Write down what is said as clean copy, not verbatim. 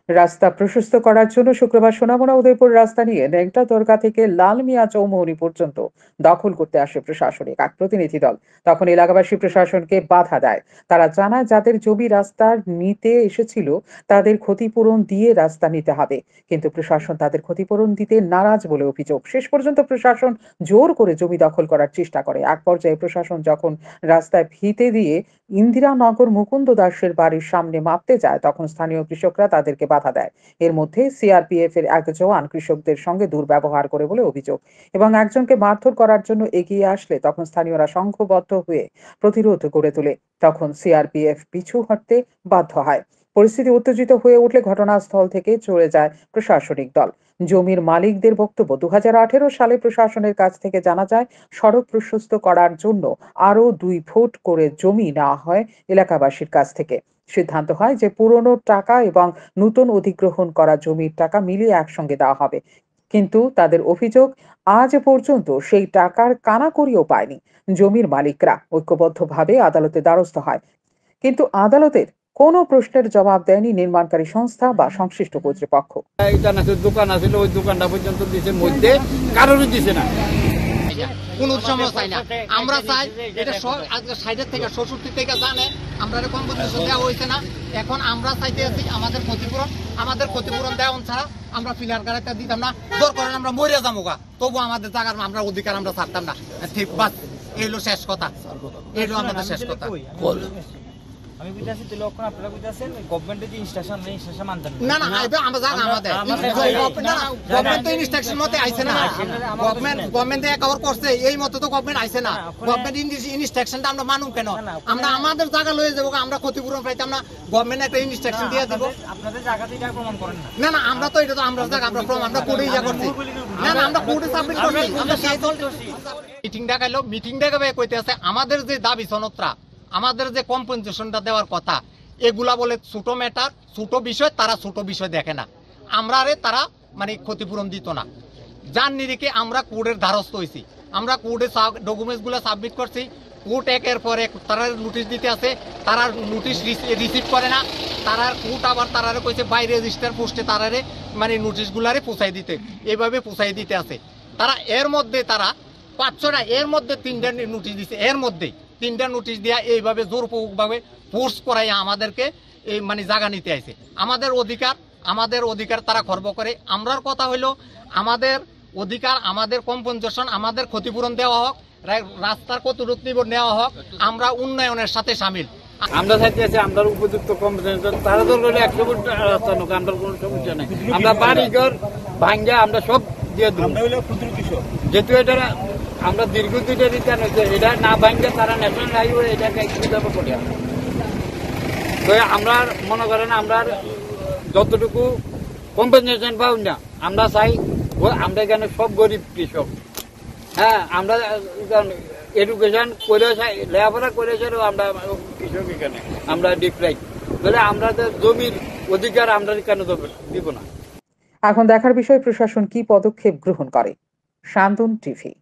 রাস্তা প্রশস্ত করার জন্য শুক্রবার সোনামুড়া উদয়পুর রাস্তা নিয়ে নেংটা দরগা থেকে লাল মিয়া চৌমুহনী পর্যন্ত দখল করতে আসে প্রশাসনিক এক প্রতিনিধি দল। তখন এলাকাবাসী প্রশাসনকে বাধা দেয়। তারা জানায় যাদের জমি রাস্তা নিতে এসেছিল তাদের ক্ষতিপূরণ দিয়ে রাস্তা নিতে হবে, কিন্তু প্রশাসন তাদের ক্ষতিপূরণ দিতে নারাজ বলে অভিযোগ। শেষ পর্যন্ত প্রশাসন জোর করে জমি দখল করার চেষ্টা করে। এক পর্যায়ে প্রশাসন যখন রাস্তায় ফিতে দিয়ে ইন্দিরানগর মুকুন্দ দাসের বাড়ির সামনে মাপতে যায়, তখন স্থানীয় কৃষকরা তাদেরকে বাধা দেয়। এর মধ্যে সিআরপিএফ এর এক জওয়ান কৃষকদের সঙ্গে দুর্ব্যবহার করে বলে অভিযোগ এবং একজনকে মারধর করার জন্য এগিয়ে আসলে তখন স্থানীয়রা সংঘবদ্ধ হয়ে প্রতিরোধ গড়ে তোলে। তখন সিআরপিএফ পিছু হটতে বাধ্য হয়। পরিস্থিতি উত্তেজিত হয়ে উঠলে ঘটনাস্থল থেকে চলে যায় প্রশাসনিক দল। জমির মালিকদের বক্তব্য, 2018 সালে প্রশাসনের কাছ থেকে জানা যায় সড়ক প্রশস্ত করার জন্য আরো 2 ফুট করে জমি নেওয়া হয় এলাকাবাসীর কাছ থেকে। সিদ্ধান্ত হয় যে পুরনো টাকা এবং নতুন অধিগ্রহণ করা জমির টাকা মিলিয়ে একসঙ্গে দেওয়া হবে, কিন্তু তাদের অভিযোগ আজ পর্যন্ত সেই টাকার কানাকড়িও পায়নি। জমির মালিকরা ঐক্যবদ্ধভাবে আদালতে দ্বারস্থ হয়, কিন্তু আদালতের কোনো প্রশ্নের জবাব দেয়নি নির্মাণকারী সংস্থা বা সংশ্লিষ্ট কর্তৃপক্ষ। দোকান আছে, ওই দোকানটা পর্যন্ত দিছে, মধ্যে কারোরই দিছে না। কোন সময় চাই না, আমরা চাই এটা সাইডের থেকে 66 থেকে জানে আমরা কম্পোজিশন দেওয়া হয়েছে না। এখন আমরা চাইতে আছি আমাদের ক্ষতিপূরণ দেওয়া ছাড়া আমরা ফিলার গাড়িটা দিতাম না। জোর করেন আমরা মরিয়া যাবো গা, তবু আমাদের জায়গার আমরা অধিকার আমরা ছাড়তাম না। ঠিক বাস, এইলো শেষ কথা, এইলো আমাদের শেষ কথা। আমি বুঝাচ্ছি তো লক্ষণ আপনারা বুঝাচ্ছেন গভর্নমেন্টের যে ইনস্ট্রাকশন নেই ইনস্ট্রাকশন মানতেন না না, এটা আমরা জানা আমাদের গভর্নমেন্ট তো ইনস্ট্রাকশন মতে আইছে না। গভর্নমেন্ট কভার করছে এই মতে তো গভর্নমেন্ট আইছে না। গভর্নমেন্ট ইনস্ট্রাকশনটা আমরা মানুম কেন? আমরা আমাদের জায়গা লয়ে যাবো, আমরা ক্ষতিপূরণ পাইতাম না। গভর্নমেন্ট একটা ইনস্ট্রাকশন দিয়ে দিব। আপনাদের জায়গা থেকে প্রমাণ করেন না। না না, আমরা তো এটা তো আমরা জায়গা আমরা প্রমাণ আমরা কোর্টে ইয়া করছি। না না, আমরা কোর্টে সাবমিট করছি। আমরা সেই দল মিটিং ডাকাইলো, মিটিং ডাকাবে কইতে আছে আমাদের যে দাবি সনদরা, আমাদের যে কম্পেনসেশনটা দেওয়ার কথা, এগুলা বলে ছোট ম্যাটার, ছোট বিষয়, তারা ছোট বিষয় দেখে না। আমরা তারা মানে ক্ষতিপূরণ দিত না। যার নিরিখে আমরা কোর্টের দ্বারস্থ হয়েছি। আমরা কোর্টে ডকুমেন্টসগুলো সাবমিট করছি। কোর্ট একের পর এক তারা নোটিশ দিতে আছে, তারা নোটিশ রিসিভ করে না। তারা কোর্ট আবার তারারে কইছে বাই রেজিস্টার পোস্টে তারারে মানে নোটিশগুলারে পৌঁছাই দিতে, এইভাবে পৌঁছাই দিতে আছে। তারা এর মধ্যে তারা 500টা এর মধ্যে 3টা নোটিশ দিছে, এর মধ্যেই 3টা নোটিশ দেওয়া এইভাবে জোরপূর্বকভাবে ফোর্স করাই আমাদেরকে এই মানে জায়গা নিতে আইছে। আমাদের অধিকার তারা খর্ব করে। আমরার কথা হইলো আমাদের অধিকার, আমাদের কম্পেনসেশন, আমাদের ক্ষতিপূরণ দেওয়া হোক, রাস্তার কতটুকু নেওয়া হোক, আমরা উন্নয়নের সাথে সামিল। আমরা চাইতে আছি আমরা উপযুক্ত কম্পেনসেশন, তারা তো 100 ফুট রাস্তা নোক, আমরা কোনো সমস্যা নেই। আমরা বাড়িঘর ভাঙ্গা আমরা সব দিয়ে দেব, যেহেতু এটা আমরা দীর্ঘদিন রিটার্ন হয়েছে। এটা না ভাঙ্গে তারা ন্যাশনাল হাইওয়ে এটাকে যাবো করে। তো আমরা মনে করেন আমরা যতটুকু কম্পেনসেশন পাই না, আমরা চাই আমরা এখানে সব গরিব কৃষক। হ্যাঁ, আমরা এডুকেশন করে লেখাপড়া করেছেও আমরা কৃষক, এখানে আমরা ডিপ্রাইভ বলে আমরা জমির অধিকার আমরা কেন দিব না। এখন দেখার বিষয় প্রশাসন কি পদক্ষেপ গ্রহণ করে। শান্তন টিভি।